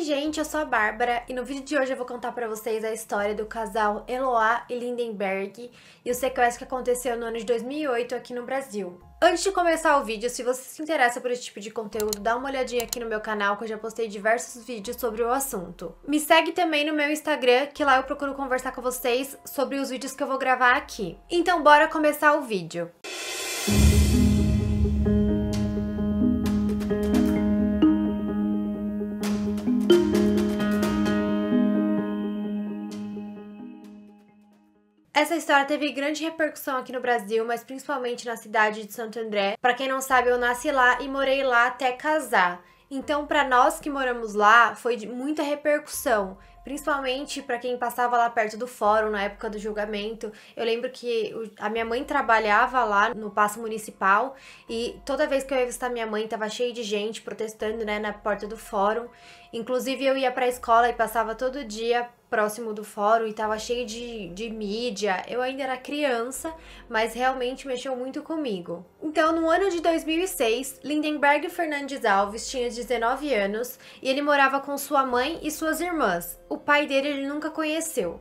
gente, eu sou a Bárbara e no vídeo de hoje eu vou contar pra vocês a história do casal Eloá e Lindenberg e o sequestro que aconteceu no ano de 2008 aqui no Brasil. Antes de começar o vídeo, se você se interessa por esse tipo de conteúdo, dá uma olhadinha aqui no meu canal que eu já postei diversos vídeos sobre o assunto. Me segue também no meu Instagram, que lá eu procuro conversar com vocês sobre os vídeos que eu vou gravar aqui. Então bora começar o vídeo. Essa história teve grande repercussão aqui no Brasil, mas principalmente na cidade de Santo André. Pra quem não sabe, eu nasci lá e morei lá até casar. Então, pra nós que moramos lá, foi de muita repercussão. Principalmente pra quem passava lá perto do fórum na época do julgamento. Eu lembro que a minha mãe trabalhava lá no Paço Municipal e toda vez que eu ia visitar minha mãe, tava cheio de gente protestando, né, na porta do fórum. Inclusive, eu ia pra escola e passava todo dia próximo do fórum e tava cheio de mídia. Eu ainda era criança, mas realmente mexeu muito comigo. Então, no ano de 2006, Lindenberg Fernandes Alves tinha 19 anos e ele morava com sua mãe e suas irmãs. O pai dele ele nunca conheceu.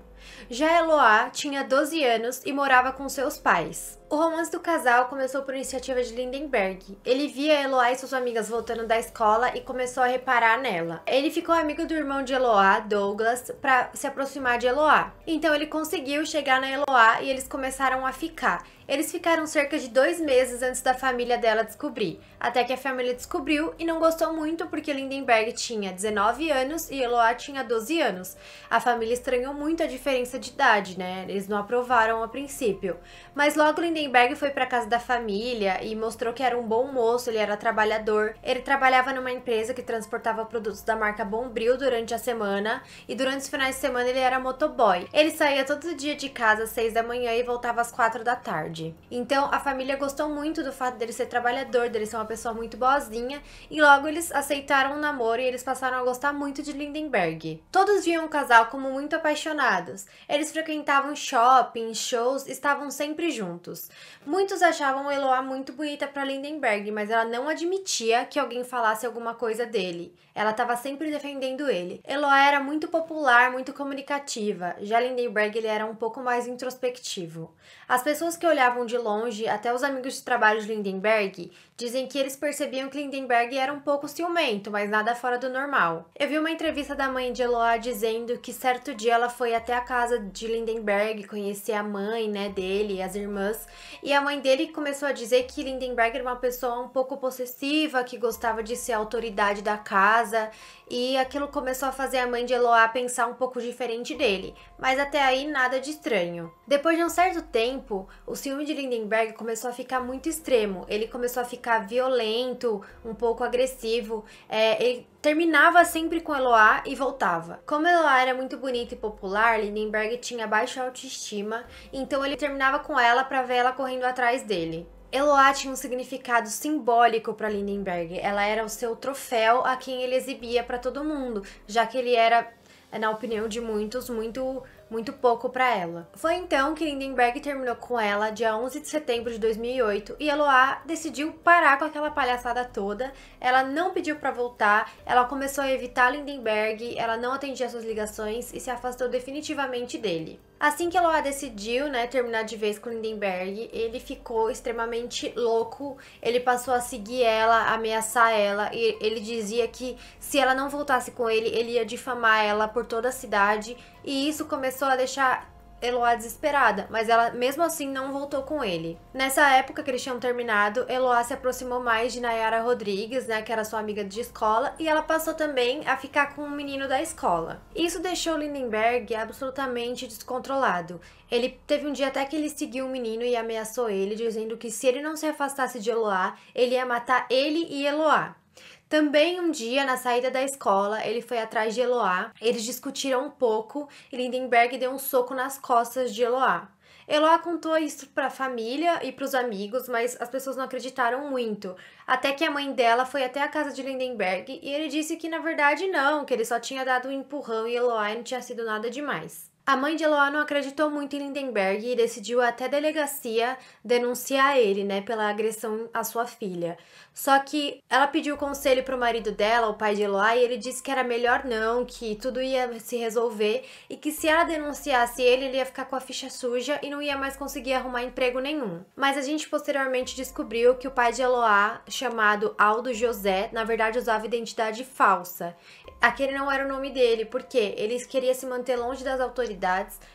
Já Eloá tinha 12 anos e morava com seus pais. O romance do casal começou por iniciativa de Lindenberg. Ele via Eloá e suas amigas voltando da escola e começou a reparar nela. Ele ficou amigo do irmão de Eloá, Douglas, para se aproximar de Eloá. Então ele conseguiu chegar na Eloá e eles começaram a ficar. Eles ficaram cerca de 2 meses antes da família dela descobrir. Até que a família descobriu e não gostou muito porque Lindenberg tinha 19 anos e Eloá tinha 12 anos. A família estranhou muito a diferença de idade, né? Eles não aprovaram a princípio. Mas logo Lindenberg foi para casa da família e mostrou que era um bom moço, ele era trabalhador. Ele trabalhava numa empresa que transportava produtos da marca Bombril durante a semana e durante os finais de semana ele era motoboy. Ele saía todo dia de casa às 6 da manhã e voltava às 4 da tarde. Então a família gostou muito do fato dele ser trabalhador, dele ser uma pessoa muito boazinha e logo eles aceitaram o namoro e eles passaram a gostar muito de Lindenberg. Todos viam o casal como muito apaixonados. Eles frequentavam shopping, shows, estavam sempre juntos. Muitos achavam Eloá muito bonita para Lindenberg, mas ela não admitia que alguém falasse alguma coisa dele. Ela estava sempre defendendo ele. Eloá era muito popular, muito comunicativa. Já Lindenberg ele era um pouco mais introspectivo. As pessoas que olhavam de longe, até os amigos de trabalho de Lindenberg, dizem que eles percebiam que Lindenberg era um pouco ciumento, mas nada fora do normal. Eu vi uma entrevista da mãe de Eloá dizendo que certo dia ela foi até a casa de Lindenberg conhecer a mãe, né, dele, as irmãs, e a mãe dele começou a dizer que Lindenberg era uma pessoa um pouco possessiva, que gostava de ser a autoridade da casa, e aquilo começou a fazer a mãe de Eloá pensar um pouco diferente dele, mas até aí nada de estranho. Depois de um certo tempo, o ciúme de Lindenberg começou a ficar muito extremo, ele começou a ficar violento, um pouco agressivo, ele terminava sempre com Eloá e voltava. Como Eloá era muito bonita e popular, Lindenberg tinha baixa autoestima, então ele terminava com ela para ver ela correndo atrás dele. Eloá tinha um significado simbólico para Lindenberg, ela era o seu troféu a quem ele exibia para todo mundo, já que ele era, na opinião de muitos, muito pouco para ela. Foi então que Lindenberg terminou com ela dia 11 de setembro de 2008 e Eloá decidiu parar com aquela palhaçada toda. Ela não pediu para voltar, ela começou a evitar Lindenberg, ela não atendia suas ligações e se afastou definitivamente dele. Assim que Eloá decidiu, né, terminar de vez com Lindenberg, ele ficou extremamente louco, ele passou a seguir ela, ameaçar ela, e ele dizia que se ela não voltasse com ele ia difamar ela por toda a cidade, e isso começou a deixar Eloá desesperada, mas ela mesmo assim não voltou com ele. Nessa época que eles tinham terminado, Eloá se aproximou mais de Nayara Rodrigues, né, que era sua amiga de escola, e ela passou também a ficar com um menino da escola. Isso deixou Lindenberg absolutamente descontrolado. Ele teve um dia até que ele seguiu o menino e ameaçou ele, dizendo que se ele não se afastasse de Eloá, ele ia matar ele e Eloá. Também um dia, na saída da escola, ele foi atrás de Eloá, eles discutiram um pouco e Lindenberg deu um soco nas costas de Eloá. Eloá contou isso para a família e para os amigos, mas as pessoas não acreditaram muito. Até que a mãe dela foi até a casa de Lindenberg e ele disse que na verdade não, que ele só tinha dado um empurrão e Eloá não tinha sido nada demais. A mãe de Eloá não acreditou muito em Lindenberg e decidiu até a delegacia denunciar ele, né, pela agressão à sua filha. Só que ela pediu conselho pro marido dela, o pai de Eloá, e ele disse que era melhor não, que tudo ia se resolver e que se ela denunciasse ele ia ficar com a ficha suja e não ia mais conseguir arrumar emprego nenhum. Mas a gente posteriormente descobriu que o pai de Eloá, chamado Aldo José, na verdade usava identidade falsa. Aquele não era o nome dele, porque ele queria se manter longe das autoridades.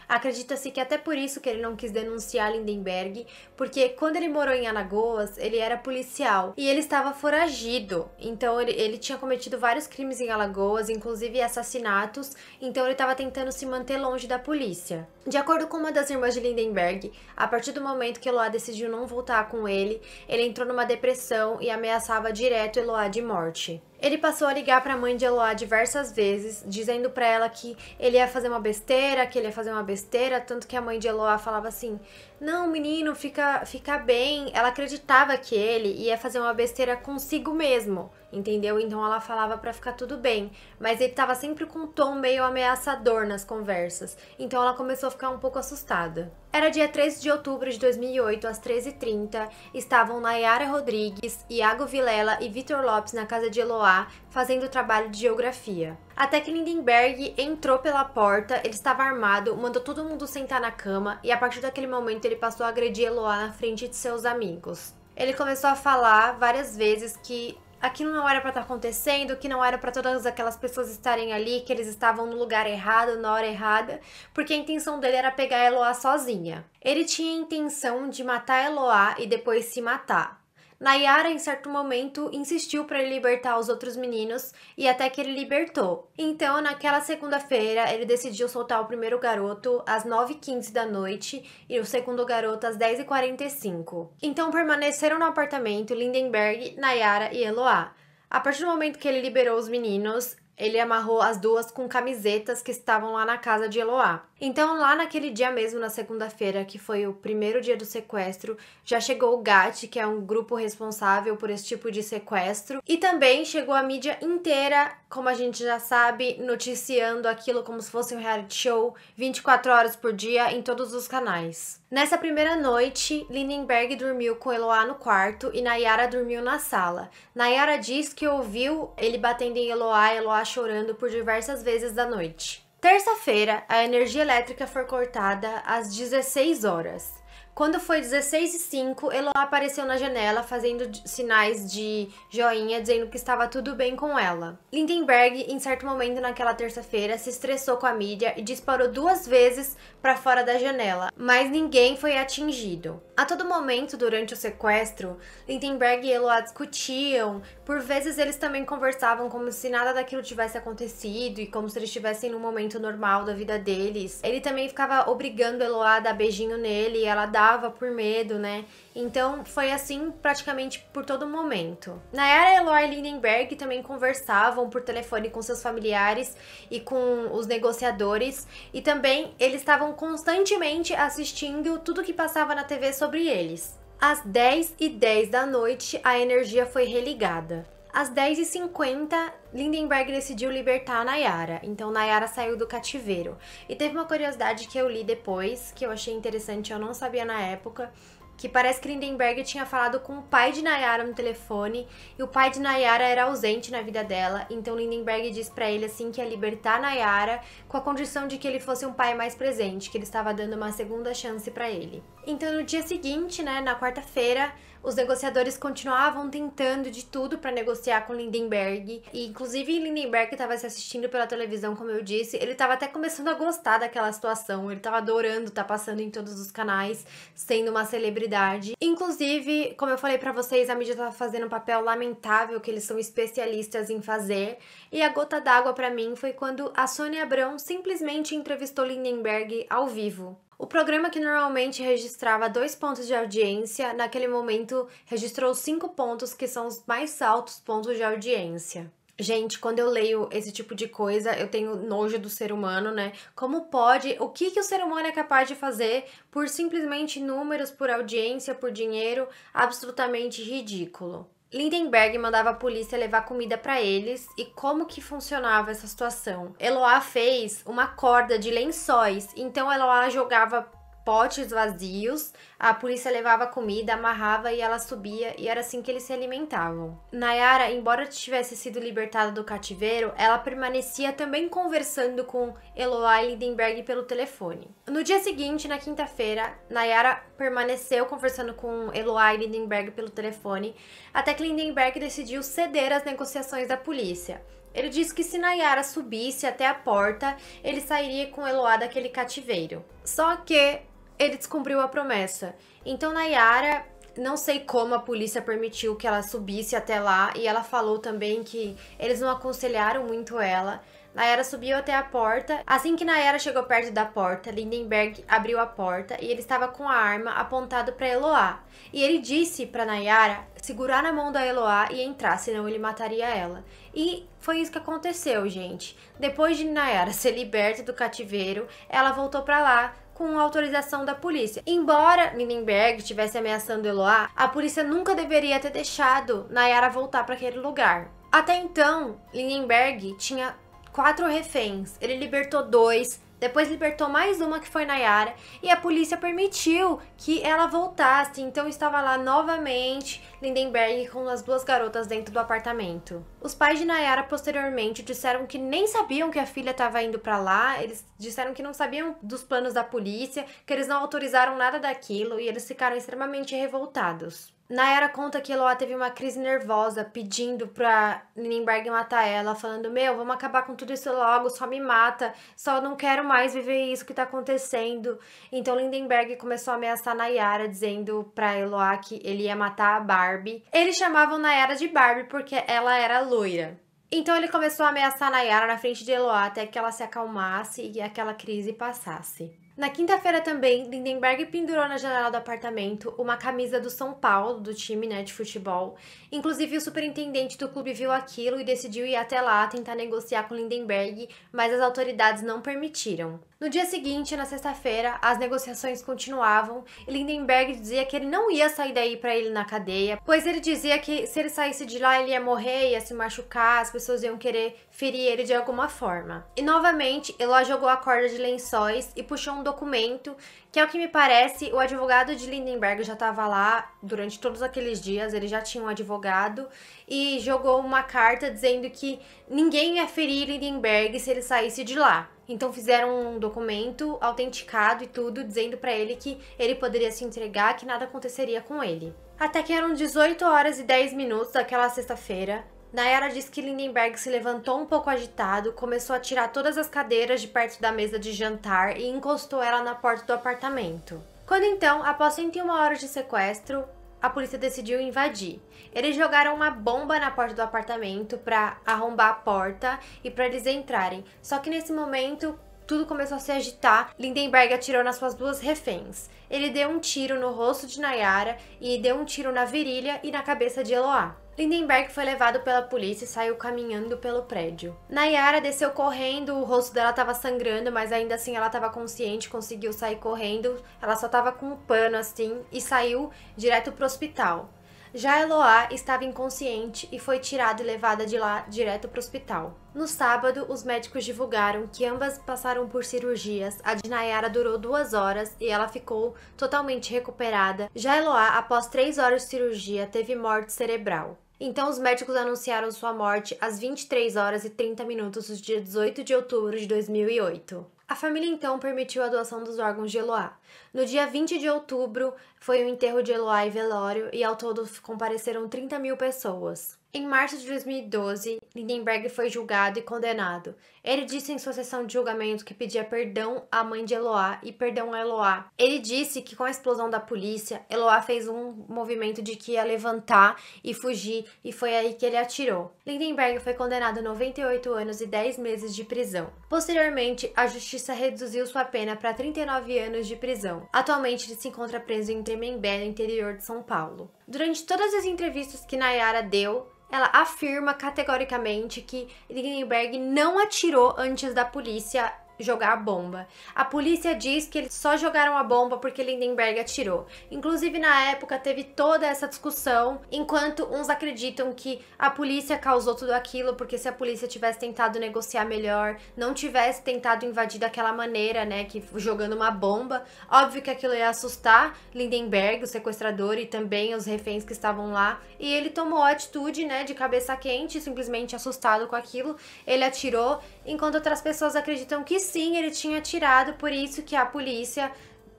Acredita-se que até por isso que ele não quis denunciar Lindenberg, porque quando ele morou em Alagoas, ele era policial e ele estava foragido. Então ele tinha cometido vários crimes em Alagoas, inclusive assassinatos, então ele estava tentando se manter longe da polícia. De acordo com uma das irmãs de Lindenberg, a partir do momento que Eloá decidiu não voltar com ele entrou numa depressão e ameaçava direto Eloá de morte. Ele passou a ligar para a mãe de Eloá diversas vezes, dizendo para ela que ele ia fazer uma besteira, tanto que a mãe de Eloá falava assim: "Não, menino, fica bem". Ela acreditava que ele ia fazer uma besteira consigo mesmo, entendeu? Então ela falava para ficar tudo bem, mas ele tava sempre com um tom meio ameaçador nas conversas. Então ela começou a ficar um pouco assustada. Era dia 13 de outubro de 2008, às 13h30, estavam Nayara Rodrigues, Iago Vilela e Vitor Lopes na casa de Eloá, fazendo trabalho de geografia. Até que Lindenberg entrou pela porta, ele estava armado, mandou todo mundo sentar na cama e a partir daquele momento ele passou a agredir Eloá na frente de seus amigos. Ele começou a falar várias vezes que aquilo não era para estar acontecendo, que não era para todas aquelas pessoas estarem ali, que eles estavam no lugar errado, na hora errada, porque a intenção dele era pegar a Eloá sozinha. Ele tinha a intenção de matar a Eloá e depois se matar. Nayara, em certo momento, insistiu para ele libertar os outros meninos e até que ele libertou. Então, naquela segunda-feira, ele decidiu soltar o primeiro garoto às 9h15 da noite e o segundo garoto às 10h45. Então, permaneceram no apartamento Lindenberg, Nayara e Eloá. A partir do momento que ele liberou os meninos, ele amarrou as duas com camisetas que estavam lá na casa de Eloá. Então, lá naquele dia mesmo, na segunda-feira, que foi o primeiro dia do sequestro, já chegou o GAT, que é um grupo responsável por esse tipo de sequestro. E também chegou a mídia inteira, como a gente já sabe, noticiando aquilo como se fosse um reality show, 24 horas por dia, em todos os canais. Nessa primeira noite, Lindenberg dormiu com Eloá no quarto e Nayara dormiu na sala. Nayara diz que ouviu ele batendo em Eloá chorando por diversas vezes da noite. Terça-feira, a energia elétrica foi cortada às 16 horas. Quando foi 16h05, Eloá apareceu na janela fazendo sinais de joinha, dizendo que estava tudo bem com ela. Lindenberg, em certo momento naquela terça-feira, se estressou com a mídia e disparou 2 vezes para fora da janela, mas ninguém foi atingido. A todo momento, durante o sequestro, Lindenberg e Eloá discutiam, por vezes eles também conversavam como se nada daquilo tivesse acontecido e como se eles estivessem num momento normal da vida deles. Ele também ficava obrigando Eloá a dar beijinho nele e ela dava por medo, né? Então foi assim praticamente por todo momento. Nayara, Eloá e Lindenberg também conversavam por telefone com seus familiares e com os negociadores e também eles estavam constantemente assistindo tudo que passava na TV sobre eles. Às 10h10 da noite, a energia foi religada. Às 10h50, Lindenberg decidiu libertar a Nayara, então Nayara saiu do cativeiro. E teve uma curiosidade que eu li depois, que eu achei interessante, eu não sabia na época, que parece que Lindenberg tinha falado com o pai de Nayara no telefone, e o pai de Nayara era ausente na vida dela, então Lindenberg disse pra ele assim que ia libertar Nayara, com a condição de que ele fosse um pai mais presente, que ele estava dando uma segunda chance pra ele. Então no dia seguinte, né, na quarta-feira, os negociadores continuavam tentando de tudo para negociar com Lindenberg. E inclusive Lindenberg estava se assistindo pela televisão, como eu disse. Ele estava até começando a gostar daquela situação. Ele estava adorando estar passando em todos os canais, sendo uma celebridade. Inclusive, como eu falei para vocês, a mídia estava fazendo um papel lamentável que eles são especialistas em fazer. E a gota d'água para mim foi quando a Sônia Abrão simplesmente entrevistou Lindenberg ao vivo. O programa, que normalmente registrava 2 pontos de audiência, naquele momento registrou 5 pontos, que são os mais altos pontos de audiência. Gente, quando eu leio esse tipo de coisa, eu tenho nojo do ser humano, né? Como pode? O que o ser humano é capaz de fazer por simplesmente números, por audiência, por dinheiro? Absolutamente ridículo. Lindenberg mandava a polícia levar comida para eles. E como que funcionava essa situação? Eloá fez uma corda de lençóis, então Eloá jogava potes vazios, a polícia levava comida, amarrava e ela subia, e era assim que eles se alimentavam. Nayara, embora tivesse sido libertada do cativeiro, ela permanecia também conversando com Eloá e Lindenberg pelo telefone. No dia seguinte, na quinta-feira, Nayara permaneceu conversando com Eloá e Lindenberg pelo telefone, até que Lindenberg decidiu ceder às negociações da polícia. Ele disse que se Nayara subisse até a porta, ele sairia com Eloá daquele cativeiro. Só que ele descumpriu a promessa. Então Nayara, não sei como a polícia permitiu que ela subisse até lá, e ela falou também que eles não aconselharam muito ela. Nayara subiu até a porta. Assim que Nayara chegou perto da porta, Lindenberg abriu a porta e ele estava com a arma apontado para Eloá. E ele disse para Nayara segurar na mão da Eloá e entrar, senão ele mataria ela. E foi isso que aconteceu, gente. Depois de Nayara ser liberta do cativeiro, ela voltou para lá com autorização da polícia. Embora Lindenberg estivesse ameaçando Eloá, a polícia nunca deveria ter deixado Nayara voltar para aquele lugar. Até então, Lindenberg tinha 4 reféns. Ele libertou 2, depois libertou mais uma, que foi Nayara, e a polícia permitiu que ela voltasse. Então estava lá novamente Lindenberg com as 2 garotas dentro do apartamento. Os pais de Nayara posteriormente disseram que nem sabiam que a filha estava indo para lá. Eles disseram que não sabiam dos planos da polícia, que eles não autorizaram nada daquilo, e eles ficaram extremamente revoltados. Nayara conta que Eloá teve uma crise nervosa, pedindo pra Lindenberg matar ela, falando: meu, vamos acabar com tudo isso logo, só me mata, só não quero mais viver isso que tá acontecendo. Então Lindenberg começou a ameaçar Nayara, dizendo pra Eloá que ele ia matar a Barbie. Eles chamavam Nayara de Barbie porque ela era loira. Então ele começou a ameaçar Nayara na frente de Eloá até que ela se acalmasse e aquela crise passasse. Na quinta-feira também, Lindenberg pendurou na janela do apartamento uma camisa do São Paulo, do time, de futebol. Inclusive, o superintendente do clube viu aquilo e decidiu ir até lá tentar negociar com Lindenberg, mas as autoridades não permitiram. No dia seguinte, na sexta-feira, as negociações continuavam e Lindenberg dizia que ele não ia sair daí pra ele na cadeia, pois ele dizia que se ele saísse de lá ele ia morrer, ia se machucar, as pessoas iam querer ferir ele de alguma forma. E novamente, Eloá jogou a corda de lençóis e puxou um documento, que ao que me parece, o advogado de Lindenberg já estava lá durante todos aqueles dias, ele já tinha um advogado, e jogou uma carta dizendo que ninguém ia ferir Lindenberg se ele saísse de lá. Então fizeram um documento autenticado e tudo, dizendo pra ele que ele poderia se entregar, que nada aconteceria com ele. Até que eram 18 horas e 10 minutos daquela sexta-feira. Nayara disse que Lindenberg se levantou um pouco agitado, começou a tirar todas as cadeiras de perto da mesa de jantar e encostou ela na porta do apartamento. Quando então, após 101 horas de sequestro, a polícia decidiu invadir. Eles jogaram uma bomba na porta do apartamento para arrombar a porta e para eles entrarem. Só que nesse momento, tudo começou a se agitar. Lindenberg atirou nas suas 2 reféns. Ele deu um tiro no rosto de Nayara e deu um tiro na virilha e na cabeça de Eloá. Lindenberg foi levado pela polícia e saiu caminhando pelo prédio. Nayara desceu correndo, o rosto dela estava sangrando, mas ainda assim ela estava consciente, conseguiu sair correndo. Ela só estava com um pano assim e saiu direto pro hospital. Já Eloá estava inconsciente e foi tirada e levada de lá direto para o hospital. No sábado, os médicos divulgaram que ambas passaram por cirurgias. A de Nayara durou 2 horas e ela ficou totalmente recuperada. Já Eloá, após 3 horas de cirurgia, teve morte cerebral. Então, os médicos anunciaram sua morte às 23 horas e 30 minutos do dia 18 de outubro de 2008. A família então permitiu a doação dos órgãos de Eloá. No dia 20 de outubro foi o enterro de Eloá e velório e ao todo compareceram 30 mil pessoas. Em março de 2012, Lindenberg foi julgado e condenado. Ele disse em sua sessão de julgamento que pedia perdão à mãe de Eloá e perdão a Eloá. Ele disse que com a explosão da polícia, Eloá fez um movimento de que ia levantar e fugir e foi aí que ele atirou. Lindenberg foi condenado a 98 anos e 10 meses de prisão. Posteriormente, a justiça reduziu sua pena para 39 anos de prisão. Atualmente, ele se encontra preso em Tremembé, no interior de São Paulo. Durante todas as entrevistas que Nayara deu, ela afirma categoricamente que Lindenberg não atirou antes da polícia jogar a bomba. A polícia diz que eles só jogaram a bomba porque Lindenberg atirou. Inclusive, na época, teve toda essa discussão, enquanto uns acreditam que a polícia causou tudo aquilo, porque se a polícia tivesse tentado negociar melhor, não tivesse tentado invadir daquela maneira, né, que jogando uma bomba, óbvio que aquilo ia assustar Lindenberg, o sequestrador, e também os reféns que estavam lá, e ele tomou a atitude, né, de cabeça quente, simplesmente assustado com aquilo, ele atirou, enquanto outras pessoas acreditam que sim, ele tinha atirado, por isso que a polícia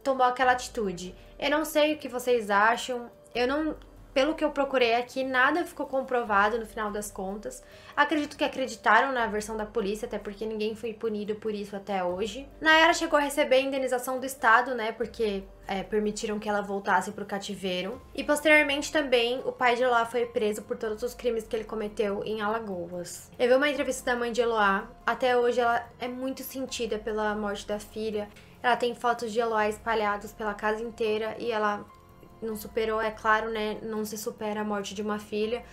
tomou aquela atitude. Eu não sei o que vocês acham, pelo que eu procurei aqui, nada ficou comprovado no final das contas. Acredito que acreditaram na versão da polícia, até porque ninguém foi punido por isso até hoje. Nayara chegou a receber a indenização do Estado, né, porque permitiram que ela voltasse pro cativeiro. E posteriormente também, o pai de Eloá foi preso por todos os crimes que ele cometeu em Alagoas. Eu vi uma entrevista da mãe de Eloá. Até hoje ela é muito sentida pela morte da filha. Ela tem fotos de Eloá espalhadas pela casa inteira e ela não superou, é claro, né? Não se supera a morte de uma filha,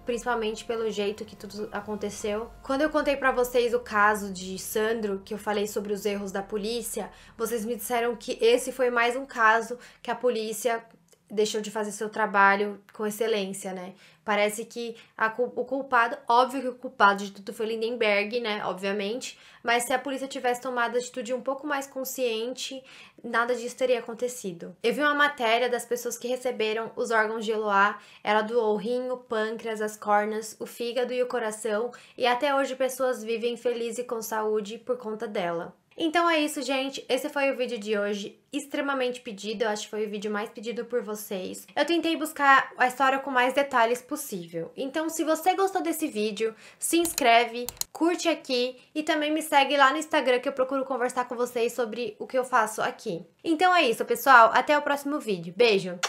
principalmente pelo jeito que tudo aconteceu. Quando eu contei pra vocês o caso de Sandro, que eu falei sobre os erros da polícia, vocês me disseram que esse foi mais um caso que a polícia deixou de fazer seu trabalho com excelência, né? Parece que o culpado, óbvio que o culpado de tudo foi Lindenberg, né? Obviamente, mas se a polícia tivesse tomado a atitude um pouco mais consciente, nada disso teria acontecido. Eu vi uma matéria das pessoas que receberam os órgãos de Eloá, ela doou o rim, o pâncreas, as córneas, o fígado e o coração, e até hoje pessoas vivem felizes e com saúde por conta dela. Então é isso, gente. Esse foi o vídeo de hoje, extremamente pedido. Eu acho que foi o vídeo mais pedido por vocês. Eu tentei buscar a história com mais detalhes possível. Então, se você gostou desse vídeo, se inscreve, curte aqui e também me segue lá no Instagram que eu procuro conversar com vocês sobre o que eu faço aqui. Então é isso, pessoal. Até o próximo vídeo. Beijo!